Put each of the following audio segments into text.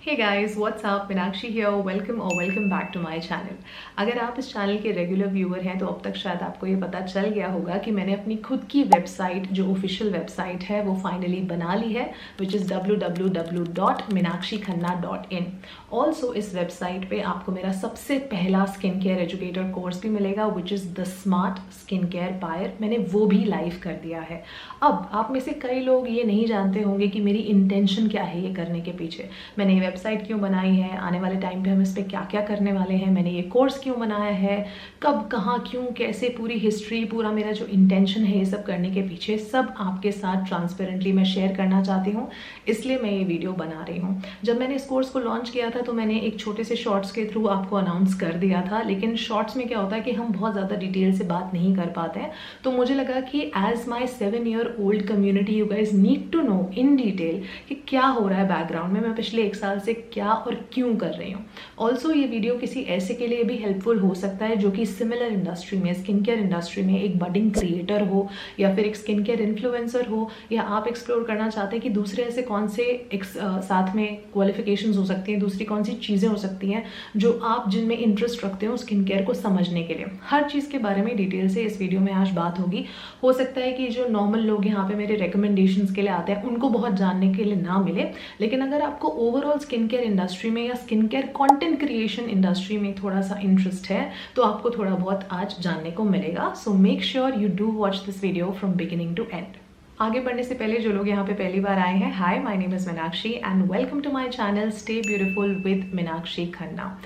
Hey guys what's up, Meenakshi here. Welcome back to my channel. अगर आप इस channel के रेगुलर व्यूअर हैं तो अब तक शायद आपको ये पता चल गया होगा कि मैंने अपनी खुद की वेबसाइट, जो ऑफिशियल वेबसाइट है, वो फाइनली बना ली है, विच इज़ www.minakshikhanna.in। ऑल्सो इस वेबसाइट पे आपको मेरा सबसे पहला स्किन केयर एजुकेटर कोर्स भी मिलेगा, which is the smart skin care buyer. मैंने वो भी लाइव कर दिया है। अब आप में से कई लोग ये नहीं जानते होंगे कि मेरी इंटेंशन क्या है ये करने के पीछे। मैंने ये वेबसाइट क्यों बनाई है, आने वाले टाइम पे हम इस पर क्या क्या करने वाले हैं, मैंने ये कोर्स क्यों बनाया है, कब, कहाँ, क्यों, कैसे, पूरी हिस्ट्री, पूरा मेरा जो इंटेंशन है ये सब करने के पीछे, सब आपके साथ ट्रांसपेरेंटली मैं शेयर करना चाहती हूँ। इसलिए मैं ये वीडियो बना रही हूँ। जब मैंने इस कोर्स को लॉन्च किया था तो मैंने एक छोटे से शॉर्ट्स के थ्रू आपको अनाउंस कर दिया था, लेकिन शॉर्ट्स में क्या होता है कि हम बहुत ज़्यादा डिटेल से बात नहीं कर पाते हैं। तो मुझे लगा कि as my 7-year-old community you guys need to know in detail कि क्या हो रहा है बैकग्राउंड में, मैं पिछले 1 साल से क्या और क्यों कर रही हूँ। ऑल्सो ये वीडियो किसी ऐसे के लिए भी हेल्पफुल हो सकता है जो कि सिमिलर इंडस्ट्री में, स्किन केयर इंडस्ट्री में एक बडिंग क्रिएटर हो, या फिर एक स्किन केयर इन्फ्लुएंसर हो, या आप एक्सप्लोर करना चाहते हैं कि दूसरे ऐसे कौन से साथ में क्वालिफिकेशंस हो सकती हैं, दूसरी कौन सी चीज़ें हो सकती हैं जो आप जिनमें इंटरेस्ट रखते हो स्किन केयर को समझने के लिए। हर चीज़ के बारे में डिटेल से इस वीडियो में आज बात होगी। हो सकता है कि जो नॉर्मल लोग यहाँ पे मेरे रिकमेंडेशंस के लिए आते हैं उनको बहुत जानने के लिए ना मिले, लेकिन अगर आपको ओवरऑल स्किन केयर इंडस्ट्री में या skin care content creation industry में थोड़ा सा इंटरेस्ट है तो आपको थोड़ा बहुत आज जानने को मिलेगा। So make sure you do watch this video from beginning to end. आगे बढ़ने से पहले जो लोग यहाँ पे पहली बार आए हैं, hi, my name is Meenakshi and welcome to my channel stay beautiful with Meenakshi Khanna.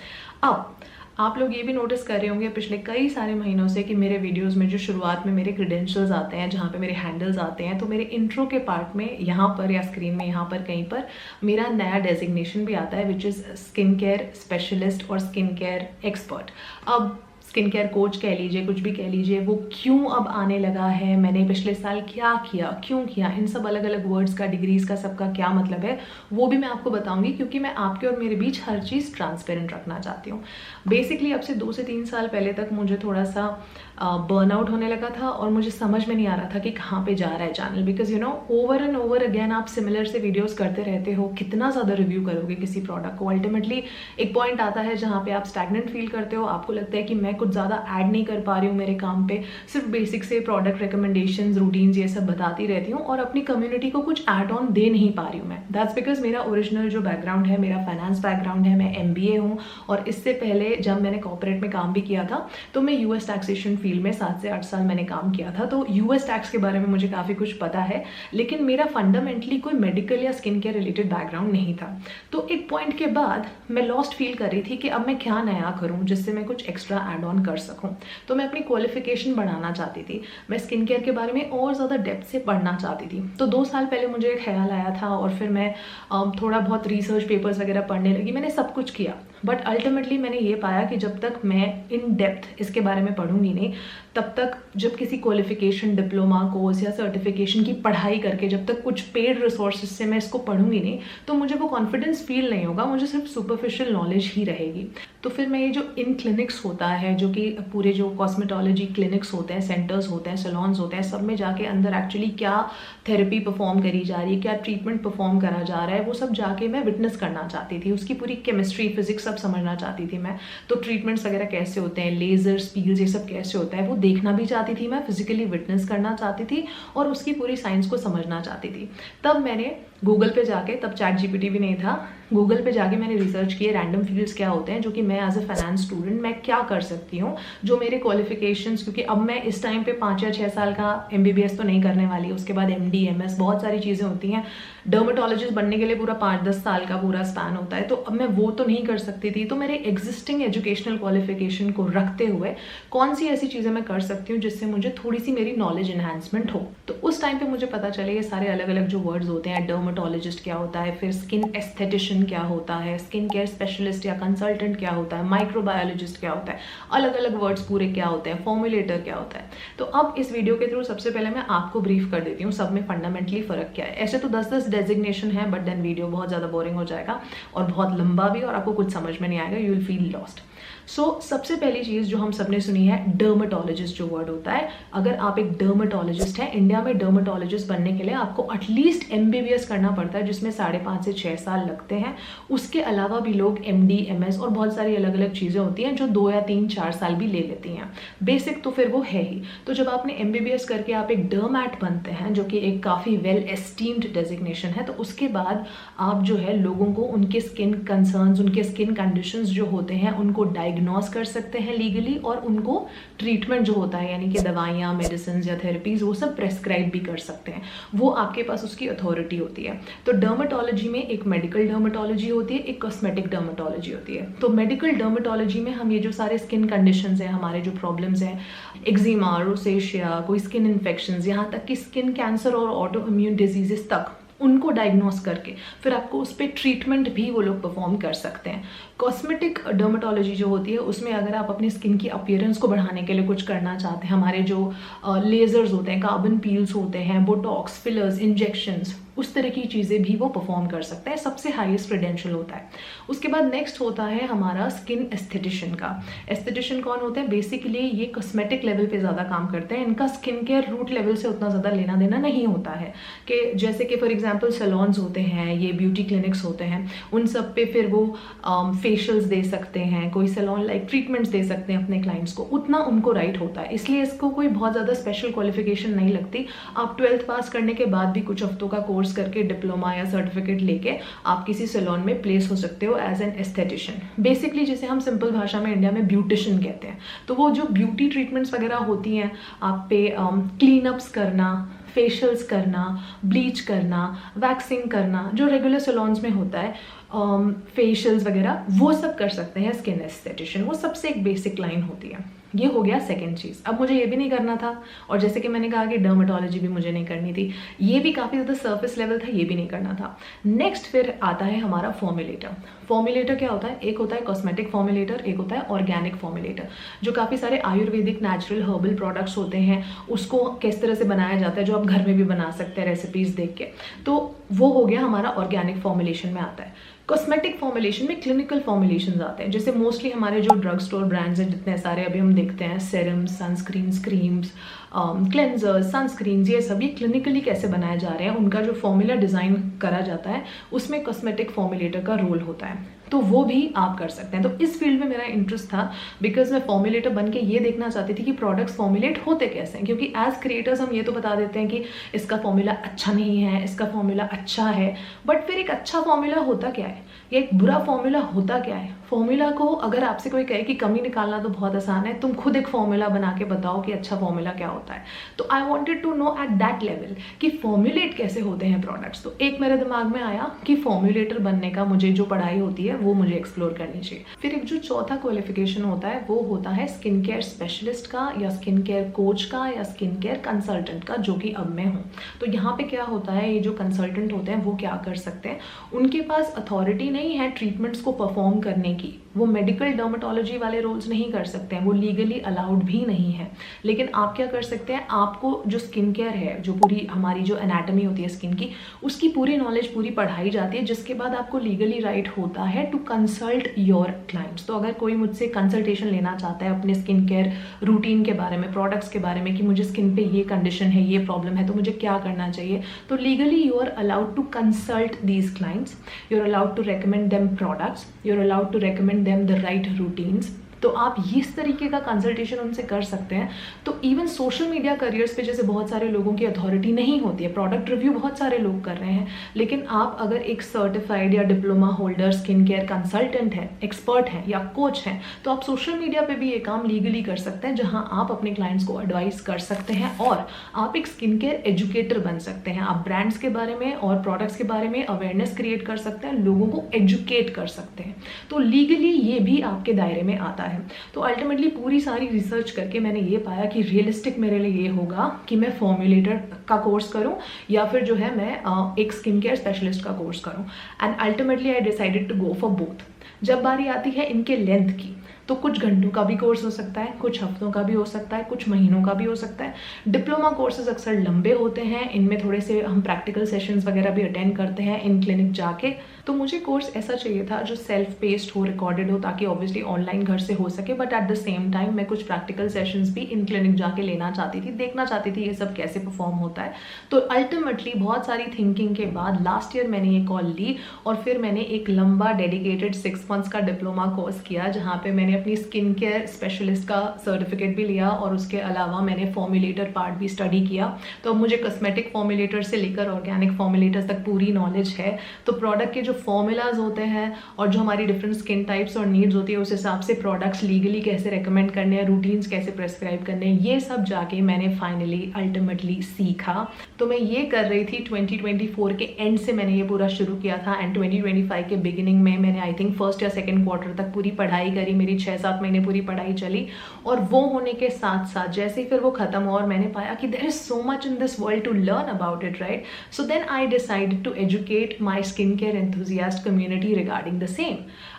अब आप लोग ये भी नोटिस कर रहे होंगे पिछले कई सारे महीनों से कि मेरे वीडियोस में जो शुरुआत में मेरे क्रेडेंशियल्स आते हैं, जहाँ पे मेरे हैंडल्स आते हैं, तो मेरे इंट्रो के पार्ट में यहाँ पर या स्क्रीन में यहाँ पर कहीं पर मेरा नया डेजिग्नेशन भी आता है, which is skin care specialist और स्किन केयर एक्सपर्ट। अब स्किन केयर कोच कह लीजिए, कुछ भी कह लीजिए, वो क्यों अब आने लगा है, मैंने पिछले साल क्या किया, क्यों किया, इन सब अलग अलग वर्ड्स का, डिग्रीज का, सबका क्या मतलब है वो भी मैं आपको बताऊंगी, क्योंकि मैं आपके और मेरे बीच हर चीज़ ट्रांसपेरेंट रखना चाहती हूँ। बेसिकली अब से 2 से 3 साल पहले तक मुझे थोड़ा सा बर्नआउट होने लगा था और मुझे समझ में नहीं आ रहा था कि कहाँ पे जा रहा है channel, because you know over and over again आप सिमिलर से वीडियोस करते रहते हो, कितना ज़्यादा रिव्यू करोगे किसी प्रोडक्ट को। अल्टीमेटली एक पॉइंट आता है जहाँ पे आप स्टैग्नेंट फील करते हो, आपको लगता है कि मैं कुछ ज़्यादा ऐड नहीं कर पा रही हूँ मेरे काम पे, सिर्फ बेसिक से प्रोडक्ट रिकमेंडेशंस, रूटीन्स ये सब बताती रहती हूँ और अपनी कम्युनिटी को कुछ ऐड ऑन दे नहीं पा रही हूँ मैं। दैट्स बिकॉज मेरा ओरिजिनल जो बैकग्राउंड है, मेरा फाइनेंस बैकग्राउंड है, मैं MBA हूँ, और इससे पहले जब मैंने कॉर्पोरेट में काम भी किया था तो मैं US टैक्सेशन फील्ड में 7 से 8 साल मैंने काम किया था, तो US टैक्स के बारे में मुझे काफ़ी कुछ पता है, लेकिन मेरा फंडामेंटली कोई मेडिकल या स्किन केयर रिलेटेड बैकग्राउंड नहीं था। तो एक पॉइंट के बाद मैं लॉस्ट फील कर रही थी कि अब मैं क्या नया करूँ जिससे मैं कुछ एक्स्ट्रा ऐड ऑन कर सकूँ। तो मैं अपनी क्वालिफिकेशन बढ़ाना चाहती थी, मैं स्किन केयर के बारे में और ज़्यादा डेप्थ से पढ़ना चाहती थी। तो 2 साल पहले मुझे एक ख्याल आया था और फिर मैं थोड़ा बहुत रिसर्च पेपर्स वगैरह पढ़ने लगी, मैंने सब कुछ किया, बट अल्टीमेटली मैंने ये पाया कि जब तक मैं इन डेप्थ इसके बारे में पढ़ूंगी नहीं, तब तक जब किसी क्वालिफिकेशन, डिप्लोमा कोर्स या सर्टिफिकेशन की पढ़ाई करके जब तक कुछ पेड रिसोर्सेज से मैं इसको पढ़ूंगी नहीं, तो मुझे वो कॉन्फिडेंस फील नहीं होगा, मुझे सिर्फ सुपरफिशियल नॉलेज ही रहेगी। तो फिर मैं ये जो इन क्लिनिक्स होता है, जो कि पूरे जो कॉस्मेटोलॉजी क्लिनिक्स होते हैं, सेंटर्स होते हैं, सैलॉन्स होते हैं, सब में जाके अंदर एक्चुअली क्या थेरेपी परफॉर्म करी जा रही है, क्या ट्रीटमेंट परफॉर्म करा जा रहा है, वो सब जाके मैं विटनेस करना चाहती थी, उसकी पूरी केमिस्ट्री, फिजिक्स सब समझना चाहती थी मैं। तो ट्रीटमेंट्स वगैरह कैसे होते हैं, लेजर, स्पील्स, ये सब कैसे होता है वो देखना भी चाहती थी मैं, फिजिकली विटनेस करना चाहती थी और उसकी पूरी साइंस को समझना चाहती थी। तब मैंने गूगल पे जाके, तब ChatGPT भी नहीं था, गूगल पे जाके मैंने रिसर्च किए रैंडम फील्ड्स क्या होते हैं जो कि मैं एज ए फाइनेंस स्टूडेंट मैं क्या कर सकती हूँ, जो मेरे क्वालिफिकेशंस, क्योंकि अब मैं इस टाइम पे 5 या 6 साल का MBBS तो नहीं करने वाली, उसके बाद MD, MS, बहुत सारी चीज़ें होती हैं। डर्मेटोलॉजिस्ट बनने के लिए पूरा 5-10 साल का पूरा स्पैन होता है, तो अब मैं वो तो नहीं कर सकती थी। तो मेरे एग्जिस्टिंग एजुकेशनल क्वालिफिकेशन को रखते हुए कौन सी ऐसी चीज़ें मैं कर सकती हूँ जिससे मुझे थोड़ी सी मेरी नॉलेज इन्हांसमेंट हो। तो उस टाइम पे मुझे पता चले ये सारे अलग अलग जो वर्ड्स होते हैं, डर्मेटोलॉजिस्ट क्या होता है, फिर स्किन एस्थेटिशियन क्या होता है, स्किन केयर स्पेशलिस्ट या कंसल्टेंट क्या होता है, माइक्रोबायोलॉजिस्ट क्या होता है, अलग अलग वर्ड्स पूरे क्या होते हैं, फॉर्मुलेटर क्या होता है। तो अब इस वीडियो के थ्रू सबसे पहले मैं आपको ब्रीफ कर देती हूँ सब में फंडामेंटली फ़र्क क्या है। ऐसे तो 10-10 डेजिग्नेशन है, बट देन वीडियो बहुत ज़्यादा बोरिंग हो जाएगा और बहुत लंबा भी, और आपको कुछ समझ में नहीं आएगा, यू विल फील लॉस्ट। सो सबसे पहली चीज़ जो हम सबने सुनी है, डर्मेटोलॉजिस्ट जो वर्ड होता है, अगर आप एक डर्मेटोलॉजिस्ट हैं, इंडिया में डर्मेटोलॉजिस्ट बनने के लिए आपको एटलीस्ट MBBS करना पड़ता है जिसमें 5.5 से 6 साल लगते हैं। उसके अलावा भी लोग MD, MS और बहुत सारी अलग अलग चीज़ें होती हैं जो 2 या 3-4 साल भी ले लेती हैं। बेसिक तो फिर वो है ही। तो जब आपने MBBS करके आप एक डर्मैट बनते हैं जो कि एक काफ़ी वेल एस्टीम्ड डेजिग्नेशन है, तो उसके बाद आप जो है लोगों को उनके स्किन कंसर्न्स, उनके स्किन कंडीशंस जो होते हैं उनको डायग्नोस कर सकते हैं लीगली, और उनको ट्रीटमेंट जो होता है यानी कि दवाइयाँ, मेडिसिन या थेरेपीज वो सब प्रेस्क्राइब भी कर सकते हैं। वो आपके पास उसकी अथॉरिटी होती है। तो डर्मेटोलॉजी में एक मेडिकल डर्मेटोलॉजी होती है, एक कॉस्मेटिक डर्मेटोलॉजी होती है। तो मेडिकल डर्मेटोलॉजी में हम ये जो सारे स्किन कंडीशंस हैं, हमारे जो प्रॉब्लम्स हैं, एक्जिमा, रोसेशिया, कोई स्किन इन्फेक्शंस, यहाँ तक कि स्किन कैंसर और ऑटो इम्यून डिजीजेस तक, उनको डायग्नोस करके फिर आपको उस पर ट्रीटमेंट भी वो लोग परफॉर्म कर सकते हैं। कॉस्मेटिक डर्मेटोलॉजी जो होती है उसमें अगर आप अपनी स्किन की अपीयरेंस को बढ़ाने के लिए कुछ करना चाहते हैं, हमारे जो लेजर्स होते हैं, कार्बन पील्स होते हैं, बोटॉक्स, फिलर्स, इंजेक्शंस, उस तरह की चीज़ें भी वो परफॉर्म कर सकता है। सबसे हाईएस्ट क्रेडेंशियल होता है। उसके बाद नेक्स्ट होता है हमारा स्किन एस्थेटिशियन का। एस्थेटिशियन कौन होता है? बेसिकली ये कॉस्मेटिक लेवल पे ज़्यादा काम करते हैं। इनका स्किन केयर रूट लेवल से उतना ज़्यादा लेना देना नहीं होता है कि जैसे कि फॉर एग्जांपल सैलून्स होते हैं, ये ब्यूटी क्लिनिक्स होते हैं, उन सब पे फिर वो फेशियल्स दे सकते हैं, कोई सैलून लाइक ट्रीटमेंट्स दे सकते हैं अपने क्लाइंट्स को, उतना उनको राइट होता है। इसलिए इसको कोई बहुत ज़्यादा स्पेशल क्वालिफिकेशन नहीं लगती। आप 12th पास करने के बाद भी कुछ हफ्तों का कोर्स करके डिप्लोमा या सर्टिफिकेट लेके आप किसी सैलून में प्लेस हो सकते हो एज एन एस्थेटिशियन। बेसिकली जिसे हम सिंपल भाषा में इंडिया में ब्यूटिशियन कहते हैं। तो वो जो ब्यूटी ट्रीटमेंट्स वगैरह होती हैं, आप पे क्लीन अप्स करना, फेशियल्स करना, ब्लीच करना, वैक्सिंग करना, जो रेगुलर सैलून्स में होता है, फेशियल्स वगैरह, वो सब कर सकते हैं स्किन एस्थेटिशियन। वो सबसे एक बेसिक लाइन होती है। ये हो गया सेकंड चीज़। अब मुझे ये भी नहीं करना था, और जैसे कि मैंने कहा कि डर्मेटोलॉजी भी मुझे नहीं करनी थी, ये भी काफ़ी ज़्यादा सर्फेस लेवल था, ये भी नहीं करना था। नेक्स्ट फिर आता है हमारा फॉर्मुलेटर। फॉर्मुलेटर क्या होता है? एक होता है कॉस्मेटिक फॉर्मुलेटर, एक होता है ऑर्गेनिक फॉर्मुलेटर। जो काफ़ी सारे आयुर्वेदिक नेचुरल हर्बल प्रोडक्ट्स होते हैं उसको किस तरह से बनाया जाता है, जो आप घर में भी बना सकते हैं रेसिपीज़ देख के, तो वो हो गया हमारा ऑर्गेनिक फॉर्मुलेशन में आता है। कॉस्मेटिक फॉर्मुलेशन में क्लिनिकल फॉर्मुलेशंस आते हैं, जैसे मोस्टली हमारे जो ड्रग स्टोर ब्रांड्स हैं जितने सारे अभी हम देखते हैं, serums, sunscreens, creams, cleansers, sunscreens, ये सभी क्लिनिकली कैसे बनाए जा रहे हैं, उनका जो फॉर्मूला डिज़ाइन करा जाता है उसमें कॉस्मेटिक फॉर्मुलेटर का रोल होता है। तो वो भी आप कर सकते हैं। तो इस फील्ड में मेरा इंटरेस्ट था बिकॉज मैं फॉर्मुलेटर बन के ये देखना चाहती थी कि प्रोडक्ट्स फॉर्मुलेट होते कैसे हैं, क्योंकि एज क्रिएटर्स हम ये तो बता देते हैं कि इसका फॉर्मूला अच्छा नहीं है, इसका फॉर्मूला अच्छा है, बट फिर एक अच्छा फॉर्मूला होता क्या है या एक बुरा फॉर्मूला होता क्या है? फॉर्मूला को अगर आपसे कोई कहे कि कमी निकालना तो बहुत आसान है, तुम खुद एक फॉर्मूला बना के बताओ कि अच्छा फॉर्मूला क्या होता है। तो I wanted to know at that level कि फॉर्मुलेट कैसे होते हैं प्रोडक्ट्स। तो एक मेरे दिमाग में आया कि फॉर्मुलेटर बनने का मुझे जो पढ़ाई होती है वो मुझे एक्सप्लोर करनी चाहिए। फिर एक जो चौथा क्वालिफिकेशन होता है वो होता है स्किन केयर स्पेशलिस्ट का, या स्किन केयर कोच का, या स्किन केयर कंसल्टेंट का, जो कि अब मैं हूँ। तो यहाँ पे क्या होता है, ये जो कंसल्टेंट होते हैं वो क्या कर सकते हैं, उनके पास अथॉरिटी नहीं है ट्रीटमेंट्स को परफॉर्म करने की। वो मेडिकल डर्मेटोलॉजी वाले रोल्स नहीं कर सकते हैं, वो लीगली अलाउड भी नहीं है। लेकिन आप क्या कर सकते हैं, आपको जो स्किन केयर है, जो पूरी हमारी जो एनाटॉमी होती है स्किन की, उसकी पूरी नॉलेज, पूरी पढ़ाई जाती है, जिसके बाद आपको लीगली राइट होता है टू कंसल्ट योर क्लाइंट्स। तो अगर कोई मुझसे कंसल्टेशन लेना चाहता है अपने स्किन केयर रूटीन के बारे में, प्रोडक्ट्स के बारे में, कि मुझे स्किन पे ये कंडीशन है, ये प्रॉब्लम है, तो मुझे क्या करना चाहिए, तो legally you are allowed to consult these clients, you are allowed to recommend them products, you are allowed to recommend them the right routines। तो आप इस तरीके का कंसल्टेशन उनसे कर सकते हैं। तो इवन सोशल मीडिया करियर्स पे जैसे बहुत सारे लोगों की अथॉरिटी नहीं होती है, प्रोडक्ट रिव्यू बहुत सारे लोग कर रहे हैं, लेकिन आप अगर एक सर्टिफाइड या diploma holder skin care consultant है, एक्सपर्ट हैं या कोच हैं, तो आप सोशल मीडिया पे भी ये काम लीगली कर सकते हैं, जहां आप अपने क्लाइंट्स को एडवाइस कर सकते हैं और आप एक स्किन केयर एजुकेटर बन सकते हैं। आप ब्रांड्स के बारे में और प्रोडक्ट्स के बारे में अवेयरनेस क्रिएट कर सकते हैं, लोगों को एजुकेट कर सकते हैं। तो लीगली ये भी आपके दायरे में आता है। तो अल्टीमेटली पूरी सारी रिसर्च करके मैंने ये पाया कि रियलिस्टिक मेरे लिए ये होगा कि मैं फॉर्मुलेटर का कोर्स करूं या फिर जो है मैं एक स्किन केयर स्पेशलिस्ट का कोर्स करूं। And ultimately I decided to go for both. जब बारी आती है इनके लेंथ की, तो कुछ घंटों का भी कोर्स हो सकता है, कुछ हफ्तों का भी हो सकता है, कुछ महीनों का भी हो सकता है। डिप्लोमा कोर्सेज अक्सर लंबे होते हैं, इनमें थोड़े से हम प्रैक्टिकल सेशंस वगैरह भी अटेंड करते हैं इन क्लिनिक जाके। तो तो मुझे कोर्स ऐसा चाहिए था जो सेल्फ पेस्ड हो, रिकॉर्डेड हो, ताकि ऑब्वियसली ऑनलाइन घर से हो सके, but at the same time मैं कुछ प्रैक्टिकल सेशंस भी इन क्लिनिक जाके लेना चाहती थी, देखना चाहती थी ये सब कैसे परफॉर्म होता है। तो अल्टीमेटली बहुत सारी थिंकिंग के बाद लास्ट ईयर मैंने ये कॉल ली और फिर मैंने एक लंबा डेडिकेटेड 6 मंथ्स का डिप्लोमा कोर्स किया, जहाँ पे मैंने अपनी स्किन केयर स्पेशलिस्ट का सर्टिफिकेट भी लिया और उसके अलावा मैंने फॉर्मुलेटर पार्ट भी स्टडी किया। तो अब मुझे कॉस्मेटिक फॉर्मुलेटर से लेकर ऑर्गेनिक फॉर्मुलेटर्स तक पूरी नॉलेज है। तो प्रोडक्ट के जो फॉर्मूलाज होते हैं और जो हमारी डिफरेंट स्किन टाइप्स और नीड्स होती है उस हिसाब से प्रोडक्ट्स लीगली कैसे रेकमेंड करने हैं, रूटीन्स कैसे प्रेस्क्राइब करने हैं, ये सब जाके मैंने फाइनली अल्टीमेटली सीखा। तो मैं ये कर रही थी 2024 के एंड से मैंने ये पूरा शुरू किया था एंड 2025 के बिगिनिंग में मैंने आई थिंक फर्स्ट या सेकेंड क्वार्टर तक पूरी पढ़ाई करी। मेरी 6-7 महीने पूरी पढ़ाई चली और वो होने के साथ साथ जैसे ही फिर वो खत्म हुआ और मैंने पाया कि there is so much in this world to learn about it, right? So then I decided to educate my skin care enthusiast community regarding the same.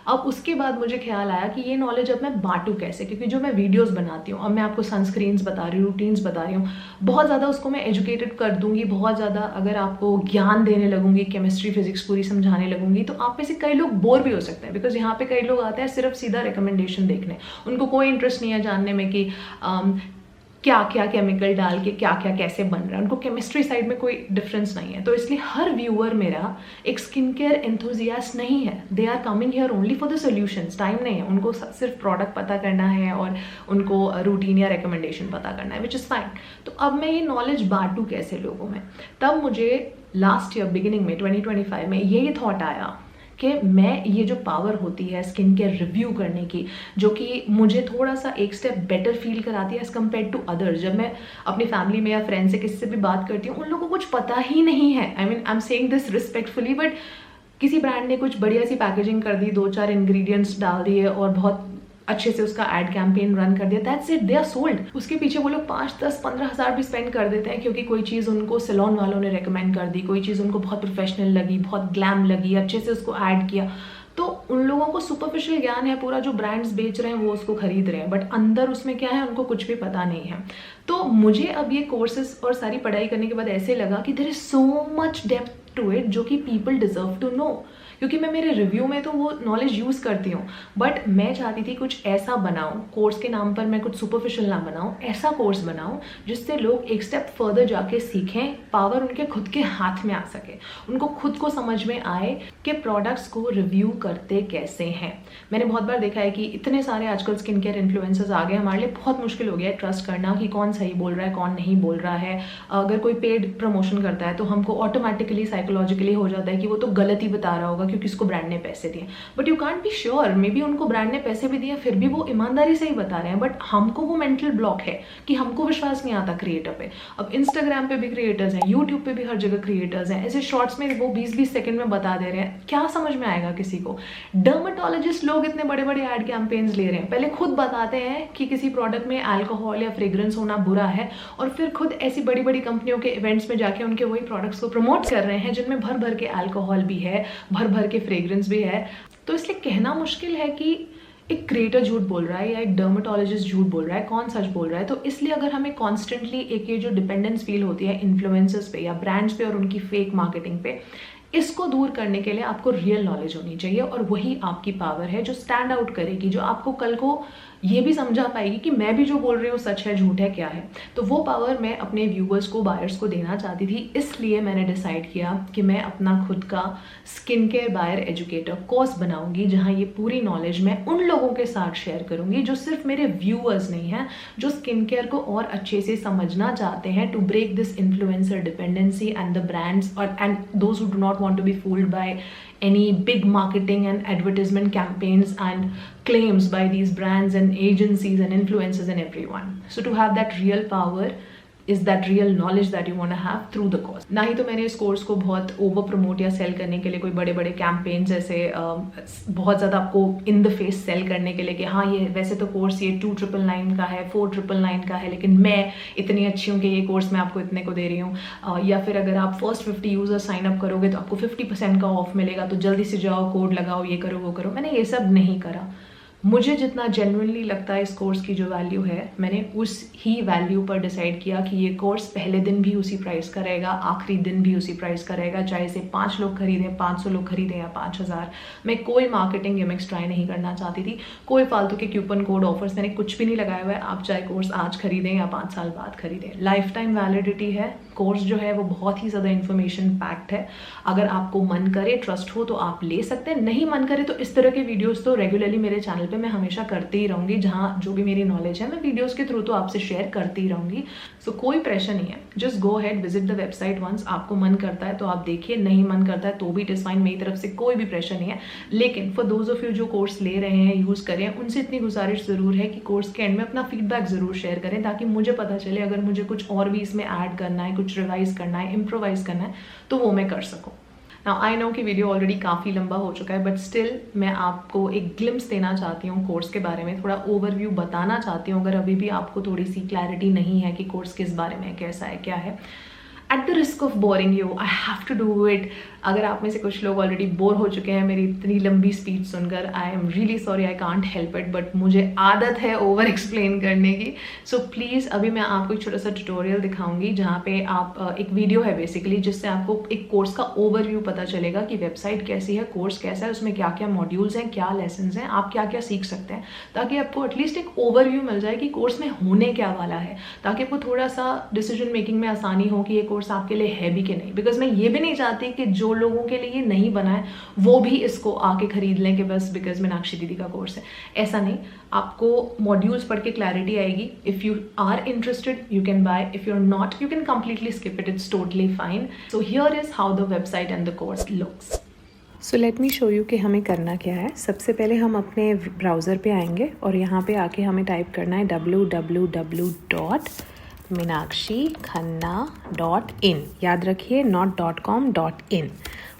अब उसके बाद मुझे ख्याल आया कि ये नॉलेज अब मैं बांटूँ कैसे, क्योंकि जो मैं वीडियोस बनाती हूँ, अब मैं आपको सनस्क्रीन्स बता रही हूँ, रूटीन्स बता रही हूँ, बहुत ज़्यादा उसको मैं एजुकेटेड कर दूंगी, बहुत ज़्यादा अगर आपको ज्ञान देने लगूंगी, केमिस्ट्री फिजिक्स पूरी समझाने लगूंगी, तो आप में से कई लोग बोर भी हो सकते हैं। बिकॉज यहाँ पे कई लोग आते हैं सिर्फ सीधा रिकमेंडेशन देखने, उनको कोई इंटरेस्ट नहीं है जानने में कि क्या क्या केमिकल डाल के क्या क्या कैसे बन रहा है, उनको केमिस्ट्री साइड में कोई डिफरेंस नहीं है। तो इसलिए हर व्यूअर मेरा एक स्किन केयर एंथुजियास्ट नहीं है। They are coming here only for the solutions. Time नहीं है उनको, सिर्फ प्रोडक्ट पता करना है और उनको रूटीन या रिकमेंडेशन पता करना है, विच इज़ फाइन। तो अब मैं ये नॉलेज बांटूँ कैसे लोगों में? तब मुझे लास्ट ईयर बिगिनिंग में 2025 में यही थॉट आया कि मैं ये जो पावर होती है स्किन केयर रिव्यू करने की, जो कि मुझे थोड़ा सा एक स्टेप बेटर फील कराती है एज कम्पेयर टू अदर्स। जब मैं अपनी फैमिली में या फ्रेंड से किसी से भी बात करती हूँ, उन लोगों को कुछ पता ही नहीं है। I mean I am saying this respectfully, but किसी ब्रांड ने कुछ बढ़िया सी पैकेजिंग कर दी, 2-4 इंग्रेडिएंट्स डाल दिए और बहुत अच्छे से उसका एड कैंपेन रन कर दिया, that's it, they are sold. उसके पीछे वो लोग 5, 10, 15 हज़ार भी स्पेंड कर देते हैं क्योंकि कोई चीज़ उनको सैलून वालों ने रेकमेंड कर दी, कोई चीज़ उनको बहुत प्रोफेशनल लगी, बहुत ग्लैम लगी, अच्छे से उसको ऐड किया। तो उन लोगों को सुपरफिशियल ज्ञान है पूरा, जो ब्रांड्स बेच रहे हैं वो उसको खरीद रहे हैं, बट अंदर उसमें क्या है उनको कुछ भी पता नहीं है। तो मुझे अब ये कोर्सेज और सारी पढ़ाई करने के बाद ऐसे लगा कि there is so much depth to it जो कि पीपल डिजर्व टू नो, क्योंकि मैं मेरे रिव्यू में तो वो नॉलेज यूज़ करती हूँ, बट मैं चाहती थी कुछ ऐसा बनाऊँ, कोर्स के नाम पर मैं कुछ सुपरफिशियल ना बनाऊँ, ऐसा कोर्स बनाऊँ जिससे लोग एक स्टेप फर्दर जाके सीखें, पावर उनके खुद के हाथ में आ सके, उनको खुद को समझ में आए कि प्रोडक्ट्स को रिव्यू करते कैसे हैं। मैंने बहुत बार देखा है कि इतने सारे आजकल स्किन केयर इन्फ्लुएंसर्स आ गए, हमारे लिए बहुत मुश्किल हो गया है ट्रस्ट करना कि कौन सही बोल रहा है कौन नहीं बोल रहा है। अगर कोई पेड प्रमोशन करता है तो हमको ऑटोमेटिकली साइकोलॉजिकली हो जाता है कि वो तो गलत ही बता रहा होगा क्योंकि उसको ब्रांड ने पैसे दिए, but you can't be sure, may be उनको ब्रांड ने पैसे भी दिए फिर भी वो ईमानदारी से ही बता रहे हैं, बट हमको वो मेंटल ब्लॉक है कि हमको विश्वास नहीं आता क्रिएटर पे। अब इंस्टाग्राम पे भी क्रिएटर्स हैं, यूट्यूब पे भी हर जगह क्रिएटर्स हैं, ऐसे शॉर्ट्स में वो 20-20 सेकंड में बता दे रहे हैं, क्या समझ में आएगा किसी को? डर्मेटोलॉजिस्ट लोग इतने बड़े बड़े एड कैंपेन्स ले रहे हैं, पहले खुद बताते हैं कि किसी प्रोडक्ट में अल्कोहल या फ्रेग्रेंस होना बुरा है और फिर खुद ऐसी बड़ी बड़ी कंपनियों के इवेंट्स में जाके उनके वही प्रोडक्ट्स को प्रमोट कर रहे हैं जिनमें भर भर के अल्कोहल भी है, भर भर के फ्रेग्रेंस भी है। तो इसलिए कहना मुश्किल है कि एक क्रिएटर झूठ बोल रहा है या एक डर्मेटोलॉजिस्ट झूठ बोल रहा है, कौन सच बोल रहा है। तो इसलिए अगर हमें कॉन्स्टेंटली एक ये जो डिपेंडेंस फील होती है इन्फ्लुएंसर्स पे या ब्रांड्स पे और उनकी फेक मार्केटिंग पे, इसको दूर करने के लिए आपको रियल नॉलेज होनी चाहिए और वही आपकी पावर है जो स्टैंड आउट करेगी, जो आपको कल को ये भी समझा पाएगी कि मैं भी जो बोल रही हूँ सच है झूठ है क्या है। तो वो पावर मैं अपने व्यूअर्स को, बायर्स को देना चाहती थी, इसलिए मैंने डिसाइड किया कि मैं अपना खुद का skin care buyer educator course बनाऊंगी, जहाँ ये पूरी नॉलेज मैं उन लोगों के साथ शेयर करूंगी जो सिर्फ मेरे व्यूअर्स नहीं हैं, जो स्किन केयर को और अच्छे से समझना चाहते हैं, to break this influencer dependency and the brands और and those who do not want to be fooled by any big marketing and advertisement campaigns and claims by these brands and agencies and influencers and everyone. So to have that real power is that real knowledge that you want to have through the course. ना ही तो मैंने इस course को बहुत over promote या cell करने के लिए कोई बड़े बड़े कैंपेन्स ऐसे बहुत ज़्यादा आपको इन द फेस सेल करने के लिए कि हाँ ये वैसे तो कोर्स ये 2,999 का है, 4,999 का है, लेकिन मैं इतनी अच्छी हूँ कि ये कोर्स मैं आपको इतने को दे रही हूँ। या फिर अगर आप फर्स्ट 50 यूज़र साइन अप करोगे तो आपको 50% का ऑफ मिलेगा, तो जल्दी से जाओ कोड लगाओ, ये करो वो करो। मैंने ये सब नहीं करा। मुझे जितना जेन्युइनली लगता है इस कोर्स की जो वैल्यू है, मैंने उस ही वैल्यू पर डिसाइड किया कि ये कोर्स पहले दिन भी उसी प्राइस का रहेगा, आखिरी दिन भी उसी प्राइस का रहेगा, चाहे इसे 5 लोग खरीदें, 500 लोग खरीदें या 5000। मैं कोई मार्केटिंग गिमिक्स ट्राई नहीं करना चाहती थी, कोई फालतू के कूपन कोड ऑफर्स मैंने कुछ भी नहीं लगाया हुआ है। आप चाहे कोर्स आज खरीदें या 5 साल बाद खरीदें, लाइफ टाइम वैलिडिटी है। कोर्स जो है वो बहुत ही ज़्यादा इन्फॉर्मेशन पैक्ड है। अगर आपको मन करे, ट्रस्ट हो तो आप ले सकते हैं, नहीं मन करे तो इस तरह के वीडियोस तो रेगुलरली मेरे चैनल पे मैं हमेशा करती ही रहूँगी। जहाँ जो भी मेरी नॉलेज है मैं वीडियोस के थ्रू तो आपसे शेयर करती ही रहूँगी। सो कोई प्रेशर नहीं है, just go ahead, visit the website once. आपको मन करता है तो आप देखिए, नहीं मन करता है तो भी इट इज़ फाइन। मेरी तरफ से कोई भी प्रेशर नहीं है। लेकिन फॉर दोज ऑफ यू जो कोर्स ले रहे हैं, यूज़ करें, उनसे इतनी गुजारिश ज़रूर है कि कोर्स के एंड में अपना फीडबैक ज़रूर शेयर करें, ताकि मुझे पता चले अगर मुझे कुछ और भी इसमें ऐड करना है, कुछ रिवाइज करना है, इम्प्रोवाइज करना है, तो वो मैं कर सकूँ। नाउ आई नो कि वीडियो ऑलरेडी काफ़ी लंबा हो चुका है, बट स्टिल मैं आपको एक ग्लिम्स देना चाहती हूँ कोर्स के बारे में, थोड़ा ओवरव्यू बताना चाहती हूँ अगर अभी भी आपको थोड़ी सी क्लैरिटी नहीं है कि कोर्स किस बारे में, कैसा है, क्या है। At the risk of boring you, I have to do it. अगर आप में से कुछ लोग ऑलरेडी बोर हो चुके हैं मेरी इतनी लंबी स्पीच सुनकर, I am really sorry, I can't help it, but मुझे आदत है ओवर एक्सप्लेन करने की। सो प्लीज़ अभी मैं आपको एक छोटा सा ट्यूटोरियल दिखाऊंगी जहाँ पे आप एक वीडियो है बेसिकली, जिससे आपको एक कोर्स का ओवरव्यू पता चलेगा कि वेबसाइट कैसी है, कोर्स कैसा है, उसमें क्या क्या मॉड्यूल्स हैं, क्या लेसन हैं, आप क्या क्या सीख सकते हैं, ताकि आपको एटलीस्ट एक ओवरव्यू मिल जाए कि कोर्स में होने क्या वाला है, ताकि आपको थोड़ा सा डिसीजन मेकिंग में आसानी हो कि ये कोर्स आपके लिए है भी कि नहीं। बिकॉज मैं ये भी नहीं चाहती कि जो लोगों के लिए नहीं बना है वो भी इसको आके खरीद लें कि बस बिकॉज मीनाक्षी दीदी का कोर्स है। ऐसा नहीं, आपको मॉड्यूल्स पढ़ के क्लैरिटी आएगी। If you are interested you can buy, if you are not you can completely skip it, it's totally fine. So here is how the website and the course looks. So let me show you कि हमें करना क्या है। सबसे पहले हम अपने browser पे आएंगे और यहाँ पे आके हमें टाइप करना है www.meenakshikhanna.in। याद रखिए not .com .in।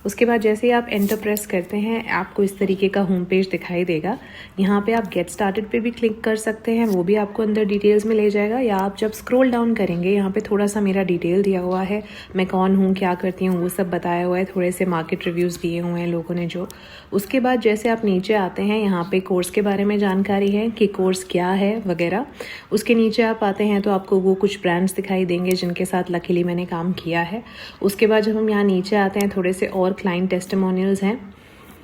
उसके बाद जैसे ही आप एंटर प्रेस करते हैं आपको इस तरीके का होम पेज दिखाई देगा। यहाँ पे आप गेट स्टार्टेड पे भी क्लिक कर सकते हैं, वो भी आपको अंदर डिटेल्स में ले जाएगा। या आप जब स्क्रॉल डाउन करेंगे यहाँ पे थोड़ा सा मेरा डिटेल दिया हुआ है, मैं कौन हूँ, क्या करती हूँ, वो सब बताया हुआ है, थोड़े से मार्केट रिव्यूज़ दिए हुए हैं लोगों ने जो। उसके बाद जैसे आप नीचे आते हैं यहाँ पे कोर्स के बारे में जानकारी है कि कोर्स क्या है वगैरह। उसके नीचे आप आते हैं तो आपको वो कुछ ब्रांड्स दिखाई देंगे जिनके साथ लकीली मैंने काम किया है। उसके बाद जब हम यहाँ नीचे आते हैं थोड़े से और क्लाइंट टेस्टिमोनियल्स हैं,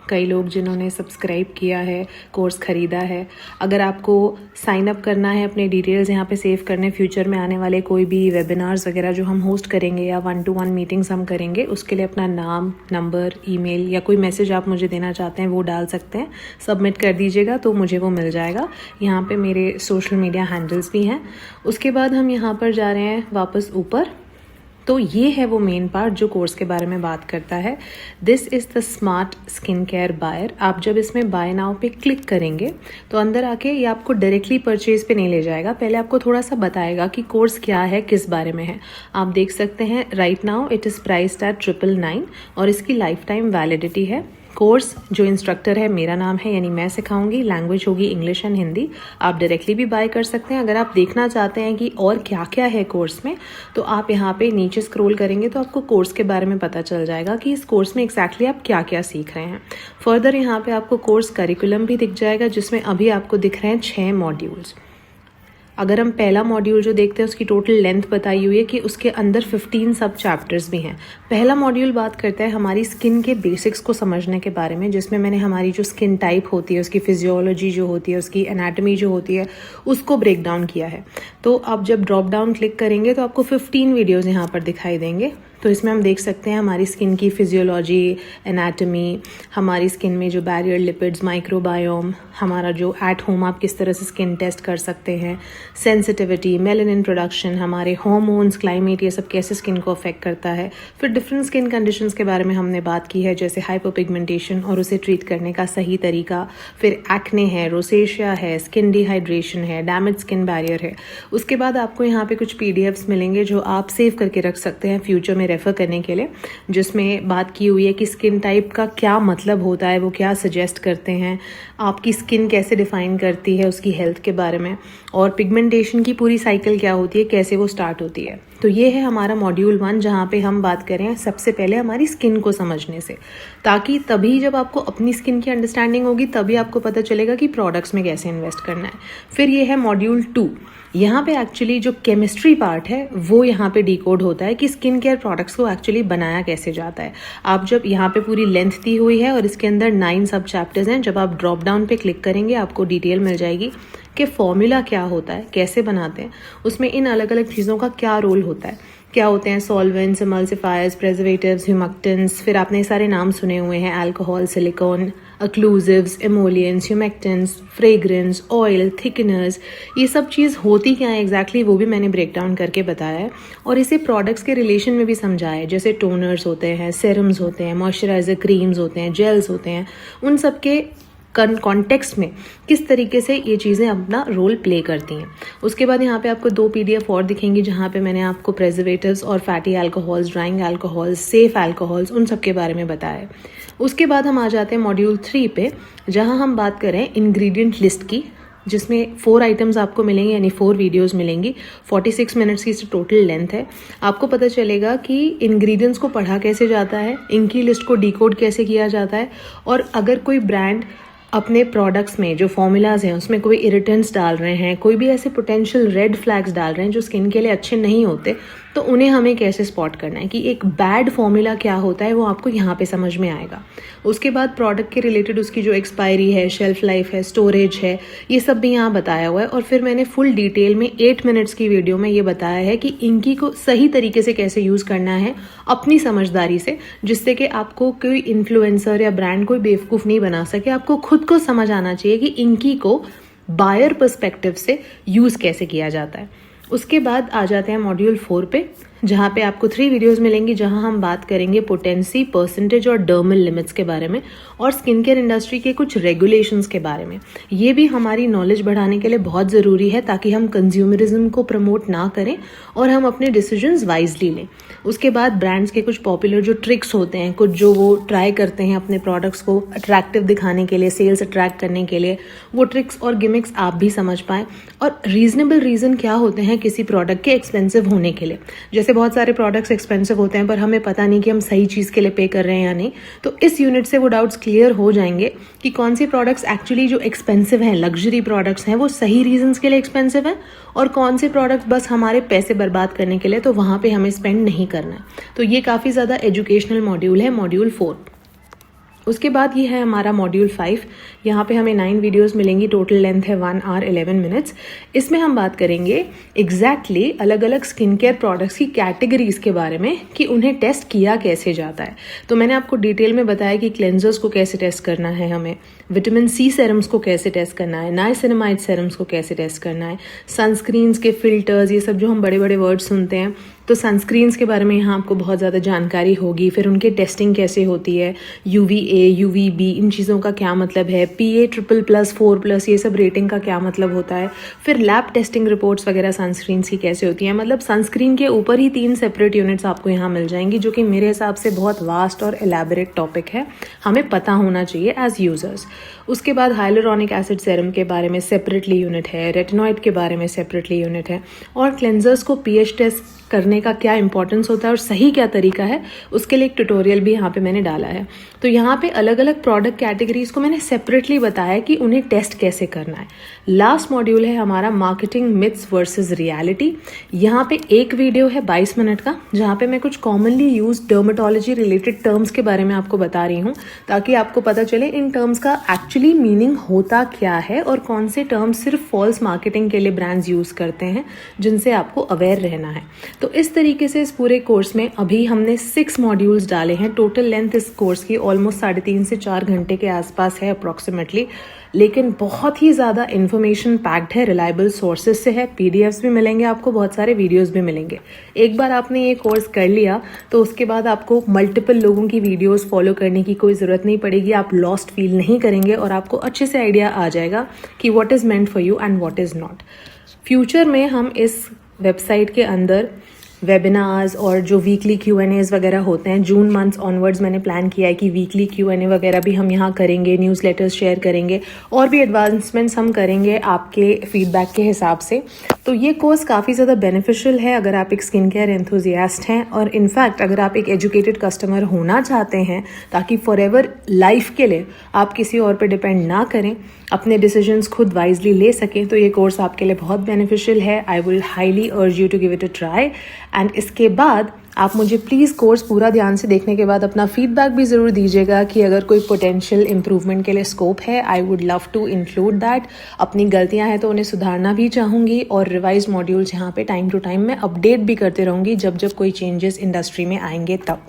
कई लोग जिन्होंने सब्सक्राइब किया है, कोर्स ख़रीदा है। अगर आपको साइन अप करना है, अपने डिटेल्स यहाँ पे सेव करने, फ्यूचर में आने वाले कोई भी वेबिनार्स वगैरह जो हम होस्ट करेंगे या 1-to-1 मीटिंग्स हम करेंगे, उसके लिए अपना नाम, नंबर, ईमेल या कोई मैसेज आप मुझे देना चाहते हैं वो डाल सकते हैं। सबमिट कर दीजिएगा तो मुझे वो मिल जाएगा। यहाँ पे मेरे सोशल मीडिया हैंडल्स भी हैं। उसके बाद हम यहाँ पर जा रहे हैं वापस ऊपर। तो ये है वो मेन पार्ट जो कोर्स के बारे में बात करता है। This is the smart skin care buyer. आप जब इसमें बाय नाउ पे क्लिक करेंगे तो अंदर आके ये आपको डायरेक्टली परचेज पे नहीं ले जाएगा, पहले आपको थोड़ा सा बताएगा कि कोर्स क्या है, किस बारे में है। आप देख सकते हैं right now it is priced eight 999 और इसकी लाइफ टाइम वैलिडिटी है। कोर्स जो इंस्ट्रक्टर है मेरा नाम है, यानी मैं सिखाऊंगी, लैंग्वेज होगी इंग्लिश एंड हिंदी। आप डायरेक्टली भी बाय कर सकते हैं। अगर आप देखना चाहते हैं कि और क्या क्या है कोर्स में, तो आप यहाँ पे नीचे स्क्रॉल करेंगे तो आपको कोर्स के बारे में पता चल जाएगा कि इस कोर्स में एक्जैक्टली आप क्या क्या सीख रहे हैं। फर्दर यहाँ पे आपको कोर्स करिकुलम भी दिख जाएगा, जिसमें अभी आपको दिख रहे हैं 6 मॉड्यूल्स। अगर हम पहला मॉड्यूल जो देखते हैं उसकी टोटल लेंथ बताई हुई है कि उसके अंदर 15 सब चैप्टर्स भी हैं। पहला मॉड्यूल बात करता है हमारी स्किन के बेसिक्स को समझने के बारे में, जिसमें मैंने हमारी जो स्किन टाइप होती है, उसकी फिजियोलॉजी जो होती है, उसकी एनाटॉमी जो होती है, उसको ब्रेक डाउन किया है। तो आप जब ड्रॉप डाउन क्लिक करेंगे तो आपको 15 वीडियोज़ यहाँ पर दिखाई देंगे। तो इसमें हम देख सकते हैं हमारी स्किन की फिजियोलॉजी, एनाटॉमी, हमारी स्किन में जो बैरियर लिपिड्स, माइक्रोबायोम, हमारा जो एट होम आप किस तरह से स्किन टेस्ट कर सकते हैं, सेंसिटिविटी, मेलानिन प्रोडक्शन, हमारे हार्मोन्स, क्लाइमेट, ये सब कैसे स्किन को अफेक्ट करता है। फिर डिफरेंट स्किन कंडीशंस के बारे में हमने बात की है, जैसे हाइपोपिगमेंटेशन और उसे ट्रीट करने का सही तरीका। फिर एक्ने है, रोसेशिया है, स्किन डिहाइड्रेशन है, डैमेज स्किन बैरियर है। उसके बाद आपको यहाँ पे कुछ PDFs मिलेंगे जो आप सेव करके रख सकते हैं फ्यूचर में रेफर करने के लिए, जिसमें बात की हुई है कि स्किन टाइप का क्या मतलब होता है, वो क्या सजेस्ट करते हैं, आपकी स्किन कैसे डिफाइन करती है उसकी हेल्थ के बारे में, और पिगमेंटेशन की पूरी साइकिल क्या होती है, कैसे वो स्टार्ट होती है। तो ये है हमारा मॉड्यूल 1, जहाँ पे हम बात करें सबसे पहले हमारी स्किन को समझने से, ताकि तभी जब आपको अपनी स्किन की अंडरस्टैंडिंग होगी तभी आपको पता चलेगा कि प्रोडक्ट्स में कैसे इन्वेस्ट करना है। फिर ये है मॉड्यूल 2, यहाँ पे एक्चुअली जो केमिस्ट्री पार्ट है वो यहाँ पे डिकोड होता है कि स्किन केयर प्रोडक्ट्स को एक्चुअली बनाया कैसे जाता है। आप जब यहाँ पे पूरी लेंथ दी हुई है और इसके अंदर 9 सब चैप्टर्स हैं, जब आप ड्रॉप डाउन पे क्लिक करेंगे आपको डिटेल मिल जाएगी कि फॉर्मूला क्या होता है, कैसे बनाते हैं, उसमें इन अलग अलग चीज़ों का क्या रोल होता है, क्या होते हैं सॉल्वेंट्स, एमल्सिफायर्स, प्रेजर्वेटिव्स, ह्यूमक्टेंट्स, फिर आपने सारे नाम सुने हुए हैं, alcohol, silicone, occlusives, emollients, humectants, fragrance, oil, thickeners, ये सब चीज़ होती क्या है एग्जैक्टली वो भी मैंने ब्रेक डाउन करके बताया है और इसे प्रोडक्ट्स के रिलेशन में भी समझाया है। जैसे टोनर्स होते हैं, सेरम्स होते हैं, मॉइस्चराइजर क्रीम्स होते हैं, जेल्स होते हैं, उन सब के कॉन्टेक्स्ट में किस तरीके से ये चीज़ें अपना रोल प्ले करती हैं। उसके बाद यहाँ पे आपको 2 PDF और दिखेंगी जहाँ पे मैंने आपको प्रेजर्वेटिव्स और fatty alcohols, drawing alcohols, safe alcohols, उन सब के बारे में बताया है। उसके बाद हम आ जाते हैं मॉड्यूल 3 पे, जहाँ हम बात करें इंग्रेडिएंट लिस्ट की, जिसमें 4 आइटम्स आपको मिलेंगे, यानी 4 वीडियोस मिलेंगी। 46 मिनट्स की टोटल लेंथ है। आपको पता चलेगा कि इंग्रेडिएंट्स को पढ़ा कैसे जाता है, इनकी लिस्ट को डिकोड कैसे किया जाता है, और अगर कोई ब्रांड अपने प्रोडक्ट्स में जो फॉर्मूलाज हैं उसमें कोई इरिटेंट्स डाल रहे हैं, कोई भी ऐसे पोटेंशियल रेड फ्लैग्स डाल रहे हैं जो स्किन के लिए अच्छे नहीं होते, तो उन्हें हमें कैसे स्पॉट करना है कि एक बैड फॉर्मूला क्या होता है, वो आपको यहाँ पे समझ में आएगा। उसके बाद प्रोडक्ट के रिलेटेड उसकी जो एक्सपायरी है, शेल्फ लाइफ है, स्टोरेज है, ये सब भी यहाँ बताया हुआ है। और फिर मैंने फुल डिटेल में 8 मिनट्स की वीडियो में ये बताया है कि इंकी को सही तरीके से कैसे यूज़ करना है अपनी समझदारी से, जिससे कि आपको कोई इन्फ्लुएंसर या ब्रांड कोई बेवकूफ़ नहीं बना सके। आपको खुद को समझ आना चाहिए कि इंकी को बायर पर्सपेक्टिव से यूज़ कैसे किया जाता है। उसके बाद आ जाते हैं मॉड्यूल 4 पे, जहाँ पे आपको 3 वीडियोस मिलेंगी, जहाँ हम बात करेंगे पोटेंसी, परसेंटेज और डर्मल लिमिट्स के बारे में और स्किन केयर इंडस्ट्री के कुछ रेगुलेशंस के बारे में। ये भी हमारी नॉलेज बढ़ाने के लिए बहुत ज़रूरी है ताकि हम कंज्यूमरिज्म को प्रमोट ना करें और हम अपने डिसीजंस वाइजली लें। उसके बाद ब्रांड्स के कुछ पॉपुलर जो ट्रिक्स होते हैं, कुछ जो वो ट्राई करते हैं अपने प्रोडक्ट्स को अट्रैक्टिव दिखाने के लिए, सेल्स अट्रैक्ट करने के लिए, वो ट्रिक्स और गिमिक्स आप भी समझ पाएँ, और रीजनेबल रीज़न क्या होते हैं किसी प्रोडक्ट के एक्सपेंसिव होने के लिए। जैसे बहुत सारे प्रोडक्ट्स एक्सपेंसिव होते हैं पर हमें पता नहीं कि हम सही चीज़ के लिए पे कर रहे हैं या नहीं, तो इस यूनिट से वो डाउट्स क्लियर हो जाएंगे कि कौन सी प्रोडक्ट्स एक्चुअली जो एक्सपेंसिव हैं, लग्जरी प्रोडक्ट्स हैं, वो सही रीजंस के लिए एक्सपेंसिव हैं, और कौन से प्रोडक्ट्स बस हमारे पैसे बर्बाद करने के लिए, तो वहाँ पे हमें स्पेंड नहीं करना है। तो ये काफ़ी ज़्यादा एजुकेशनल मॉड्यूल है, मॉड्यूल 4। उसके बाद ये है हमारा मॉड्यूल 5। यहाँ पे हमें 9 वीडियोस मिलेंगी, टोटल लेंथ है 1 आवर 11 मिनट्स। इसमें हम बात करेंगे एग्जैक्टली अलग अलग स्किन केयर प्रोडक्ट्स की कैटेगरीज के बारे में कि उन्हें टेस्ट किया कैसे जाता है। तो मैंने आपको डिटेल में बताया कि क्लेंजर्स को कैसे टेस्ट करना है, हमें विटामिन सी सेरम्स को कैसे टेस्ट करना है, नाइसिनामाइड सेरम्स को कैसे टेस्ट करना है, सनस्क्रीन्स के फिल्टर्स, ये सब जो हम बड़े बड़े वर्ड सुनते हैं, तो सनस्क्रीन्स के बारे में यहाँ आपको बहुत ज़्यादा जानकारी होगी। फिर उनकी टेस्टिंग कैसे होती है, UVA, UVB, इन चीज़ों का क्या मतलब है, PA++, 4+, ये सब रेटिंग का क्या मतलब होता है। फिर लैब टेस्टिंग रिपोर्ट्स वगैरह सनस्क्रीन्स की कैसे होती हैं। मतलब सनस्क्रीन के ऊपर ही 3 सेपरेट यूनिट्स आपको यहाँ मिल जाएंगी, जो कि मेरे हिसाब से बहुत वास्ट और एलैबोरेट टॉपिक है, हमें पता होना चाहिए एज यूज़र्स। उसके बाद हाइलुरोनिक एसिड सेरम के बारे में सेपरेटली यूनिट है, रेटिनॉइड के बारे में सेपरेटली यूनिट है, और क्लेंजर्स को pH टेस्ट करने का क्या इंपॉर्टेंस होता है और सही क्या तरीका है, उसके लिए एक ट्यूटोरियल भी यहाँ पे मैंने डाला है। तो यहाँ पे अलग अलग प्रोडक्ट कैटेगरीज को मैंने सेपरेटली बताया कि उन्हें टेस्ट कैसे करना है। लास्ट मॉड्यूल है हमारा मार्केटिंग मिथ्स वर्सेस रियलिटी। यहाँ पे एक वीडियो है 22 मिनट का, जहाँ पे मैं कुछ commonly use dermatology related terms के बारे में आपको बता रही हूँ, ताकि आपको पता चले इन टर्म्स का एक्चुअली मीनिंग होता क्या है और कौन से टर्म्स सिर्फ फॉल्स मार्केटिंग के लिए ब्रांड्स यूज करते हैं, जिनसे आपको अवेयर रहना है। तो इस तरीके से इस पूरे कोर्स में अभी हमने 6 मॉड्यूल्स डाले हैं। टोटल लेंथ इस कोर्स की ऑलमोस्ट 3.5 से 4 घंटे के आसपास है अप्रॉक्सीमेटली, लेकिन बहुत ही ज़्यादा इन्फॉर्मेशन पैक्ड है, रिलायबल सोर्सेज से है, PDFs भी मिलेंगे आपको, बहुत सारे वीडियोस भी मिलेंगे। एक बार आपने ये कोर्स कर लिया तो उसके बाद आपको मल्टीपल लोगों की वीडियोस फॉलो करने की कोई ज़रूरत नहीं पड़ेगी, आप लॉस्ट फील नहीं करेंगे और आपको अच्छे से आइडिया आ जाएगा कि what is meant for you and what is not. Future में हम इस वेबसाइट के अंदर वेबिनार्स और जो वीकली Q&As वगैरह होते हैं, जून मंथ्स ऑनवर्ड्स मैंने प्लान किया है कि वीकली Q&A वगैरह भी हम यहाँ करेंगे, न्यूज़लेटर्स शेयर करेंगे और भी एडवांसमेंट्स हम करेंगे आपके फीडबैक के हिसाब से। तो ये कोर्स काफ़ी ज़्यादा बेनिफिशियल है अगर आप एक स्किन केयर एंथुजियास्ट हैं, और इनफैक्ट अगर आप एक एजुकेटेड कस्टमर होना चाहते हैं ताकि फॉर एवर लाइफ के लिए आप किसी और पे डिपेंड ना करें, अपने डिसीजंस खुद वाइजली ले सकें, तो ये कोर्स आपके लिए बहुत बेनिफिशियल है। I will highly urge you to give it a try. And इसके बाद आप मुझे प्लीज़ कोर्स पूरा ध्यान से देखने के बाद अपना फीडबैक भी ज़रूर दीजिएगा कि अगर कोई पोटेंशियल इम्प्रूवमेंट के लिए स्कोप है। I would love to include that. अपनी गलतियां हैं तो उन्हें सुधारना भी चाहूँगी, और रिवाइज मॉड्यूल्स यहाँ पे टाइम टू टाइम मैं अपडेट भी करते रहूँगी जब जब कोई चेंजेस इंडस्ट्री में आएंगे तब।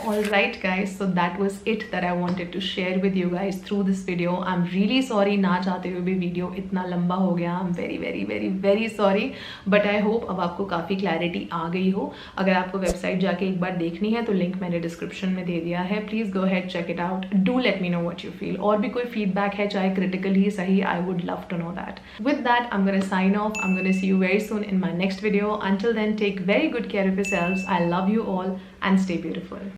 Alright guys, so that was it that I wanted to share with you guys through this video. I'm really sorry ना चाहते हुए भी वीडियो इतना लंबा हो गया। I'm very very very very sorry, but I hope अब आपको काफ़ी क्लैरिटी आ गई हो। अगर आपको वेबसाइट जाके एक बार देखनी है तो लिंक मैंने डिस्क्रिप्शन में दे दिया है, please go ahead, check it out, do let me know what you feel। और भी कोई फीडबैक है चाहे क्रिटिकल ही सही, I would love to know that। With that, I'm gonna sign off। I'm gonna see you very soon in my next video। Until then, take very good care of yourselves। I love you all and stay beautiful।